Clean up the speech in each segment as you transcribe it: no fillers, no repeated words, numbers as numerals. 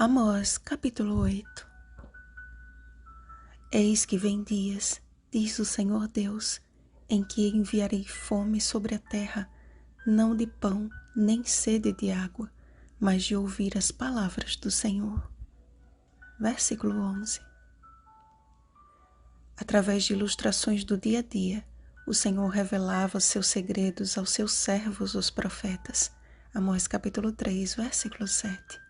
Amós, capítulo 8. Eis que vem dias, diz o Senhor Deus, em que enviarei fome sobre a terra, não de pão, nem sede de água, mas de ouvir as palavras do Senhor. Versículo 11. Através de ilustrações do dia a dia, o Senhor revelava seus segredos aos seus servos, os profetas. Amós capítulo 3, versículo 7.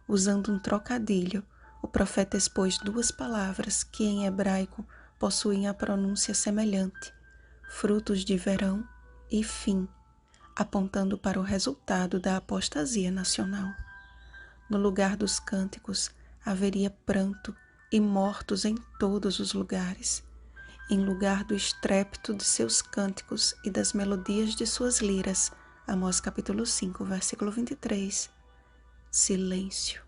Usando um trocadilho, o profeta expôs duas palavras que em hebraico possuem a pronúncia semelhante, frutos de verão e fim, apontando para o resultado da apostasia nacional. No lugar dos cânticos haveria pranto e mortos em todos os lugares. Em lugar do estrépito de seus cânticos e das melodias de suas liras, Amós capítulo 5, versículo 23, silêncio.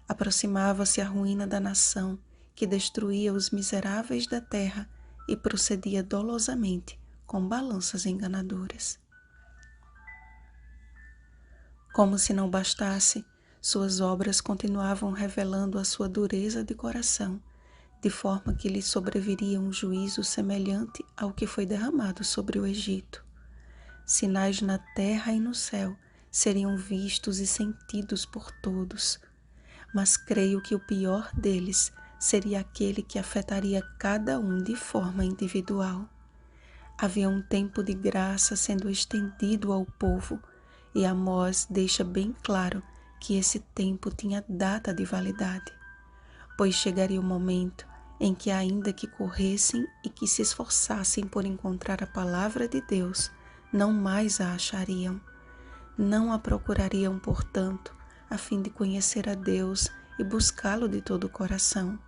Aproximava-se a ruína da nação, que destruía os miseráveis da terra e procedia dolosamente com balanças enganadoras. Como se não bastasse, suas obras continuavam revelando a sua dureza de coração, de forma que lhe sobreviria um juízo semelhante ao que foi derramado sobre o Egito. Sinais na terra e no céu seriam vistos e sentidos por todos, mas creio que o pior deles seria aquele que afetaria cada um de forma individual. Havia um tempo de graça sendo estendido ao povo, e Amós deixa bem claro que esse tempo tinha data de validade, pois chegaria o momento em que, ainda que corressem e que se esforçassem por encontrar a palavra de Deus, não mais a achariam. Não a procurariam, portanto, a fim de conhecer a Deus e buscá-lo de todo o coração,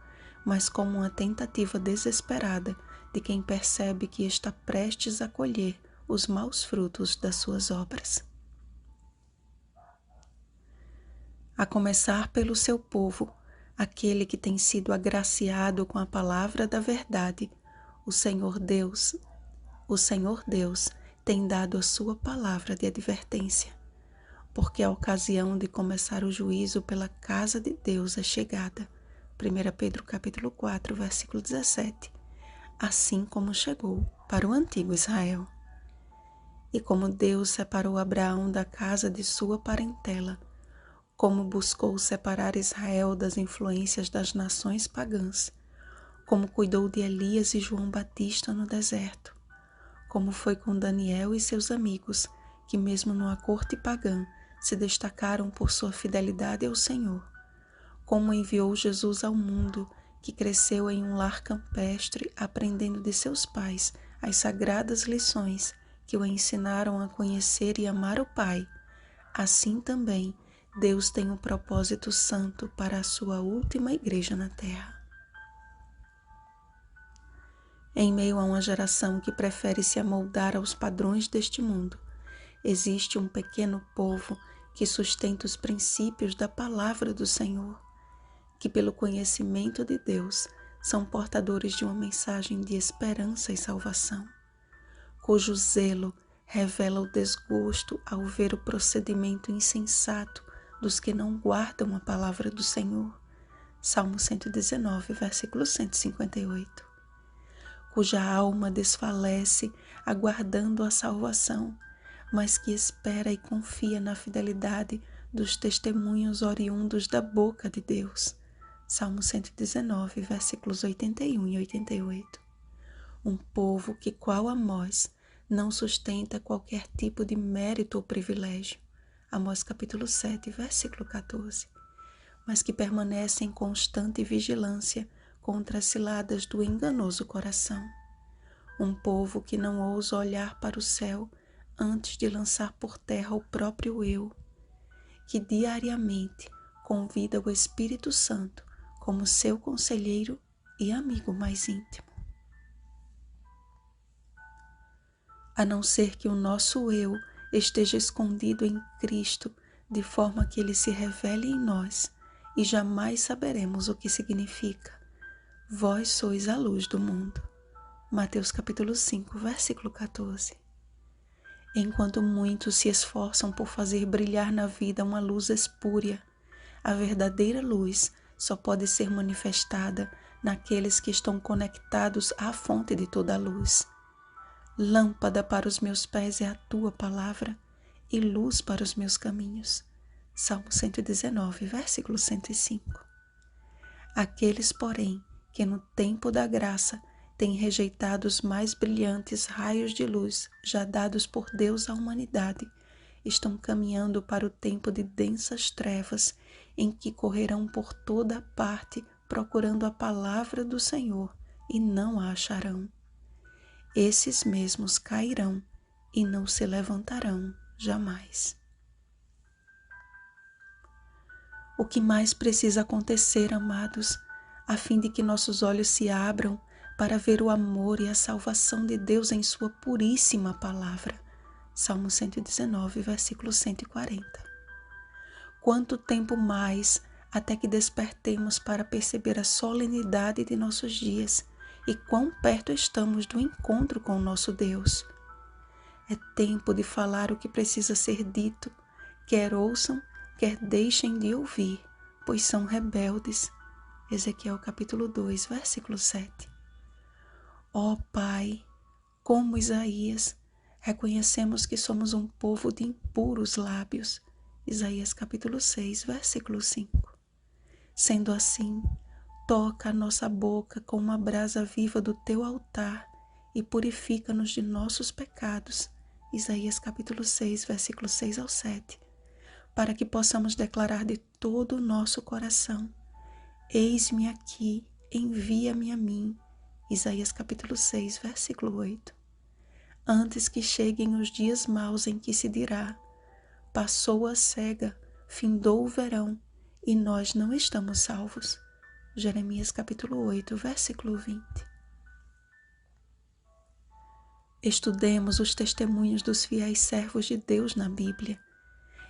mas como uma tentativa desesperada de quem percebe que está prestes a colher os maus frutos das suas obras. A começar pelo seu povo, aquele que tem sido agraciado com a palavra da verdade, o Senhor Deus tem dado a sua palavra de advertência, porque a ocasião de começar o juízo pela casa de Deus é chegada. 1 Pedro capítulo 4, versículo 17, assim como chegou para o antigo Israel. E como Deus separou Abraão da casa de sua parentela, como buscou separar Israel das influências das nações pagãs, como cuidou de Elias e João Batista no deserto, como foi com Daniel e seus amigos, que mesmo numa corte pagã se destacaram por sua fidelidade ao Senhor, como enviou Jesus ao mundo, que cresceu em um lar campestre, aprendendo de seus pais as sagradas lições que o ensinaram a conhecer e amar o Pai, assim também Deus tem um propósito santo para a sua última igreja na terra. Em meio a uma geração que prefere se amoldar aos padrões deste mundo, existe um pequeno povo que sustenta os princípios da palavra do Senhor, que pelo conhecimento de Deus são portadores de uma mensagem de esperança e salvação, cujo zelo revela o desgosto ao ver o procedimento insensato dos que não guardam a palavra do Senhor. Salmo 119, versículo 158. Cuja alma desfalece aguardando a salvação, mas que espera e confia na fidelidade dos testemunhos oriundos da boca de Deus. Salmo 119, versículos 81 e 88. Um povo que, qual Amós, não sustenta qualquer tipo de mérito ou privilégio. Amós capítulo 7, versículo 14. Mas que permanece em constante vigilância contra as ciladas do enganoso coração. Um povo que não ousa olhar para o céu antes de lançar por terra o próprio eu, que diariamente convida o Espírito Santo como seu conselheiro e amigo mais íntimo. A não ser que o nosso eu esteja escondido em Cristo, de forma que ele se revele em nós, e jamais saberemos o que significa. Vós sois a luz do mundo. Mateus capítulo 5, versículo 14. Enquanto muitos se esforçam por fazer brilhar na vida uma luz espúria, A verdadeira luz só pode ser manifestada naqueles que estão conectados à fonte de toda a luz. Lâmpada para os meus pés é a tua palavra e luz para os meus caminhos. Salmo 119, versículo 105. Aqueles, porém, que no tempo da graça têm rejeitado os mais brilhantes raios de luz já dados por Deus à humanidade, estão caminhando para o tempo de densas trevas, em que correrão por toda parte procurando a palavra do Senhor e não a acharão. Esses mesmos cairão e não se levantarão jamais. O que mais precisa acontecer, amados, a fim de que nossos olhos se abram para ver o amor e a salvação de Deus em sua puríssima palavra? Salmo 119, versículo 140. Quanto tempo mais até que despertemos para perceber a solenidade de nossos dias e quão perto estamos do encontro com o nosso Deus? É tempo de falar o que precisa ser dito, quer ouçam, quer deixem de ouvir, pois são rebeldes. Ezequiel capítulo 2, versículo 7. Ó Pai, como Isaías, reconhecemos que somos um povo de impuros lábios. Isaías capítulo 6, versículo 5. Sendo assim, toca a nossa boca com uma brasa viva do teu altar e purifica-nos de nossos pecados. Isaías capítulo 6, versículo 6 ao 7. Para que possamos declarar de todo o nosso coração: eis-me aqui, envia-me a mim. Isaías capítulo 6, versículo 8. Antes que cheguem os dias maus em que se dirá: passou a cega, findou o verão, e nós não estamos salvos. Jeremias capítulo 8, versículo 20. Estudemos os testemunhos dos fiéis servos de Deus na Bíblia.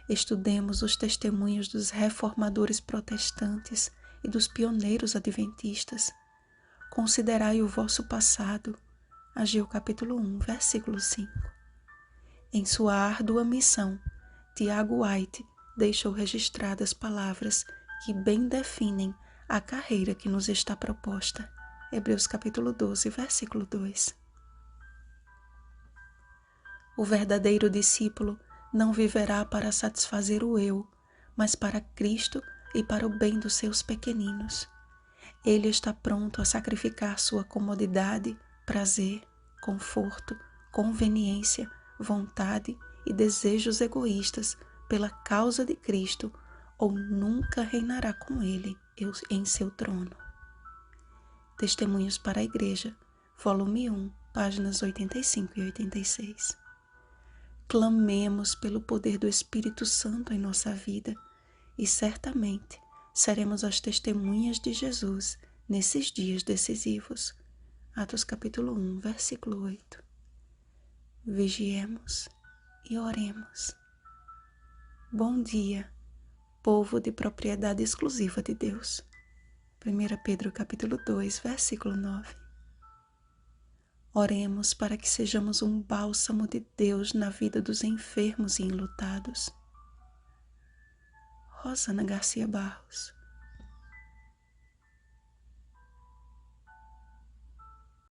Estudemos os testemunhos dos reformadores protestantes e dos pioneiros adventistas. Considerai o vosso passado. Ageu capítulo 1, versículo 5. Em sua árdua missão, Tiago White deixou registradas palavras que bem definem a carreira que nos está proposta. Hebreus capítulo 12, versículo 2. O verdadeiro discípulo não viverá para satisfazer o eu, mas para Cristo e para o bem dos seus pequeninos. Ele está pronto a sacrificar sua comodidade, prazer, conforto, conveniência, vontade e desejos egoístas pela causa de Cristo, ou nunca reinará com ele em seu trono. Testemunhos para a Igreja, volume 1, páginas 85 e 86. Clamemos pelo poder do Espírito Santo em nossa vida e certamente seremos as testemunhas de Jesus nesses dias decisivos. Atos capítulo 1, versículo 8. Vigiemos e oremos. Bom dia, povo de propriedade exclusiva de Deus. 1 Pedro capítulo 2, versículo 9. Oremos para que sejamos um bálsamo de Deus na vida dos enfermos e enlutados. Rosana Garcia Barros.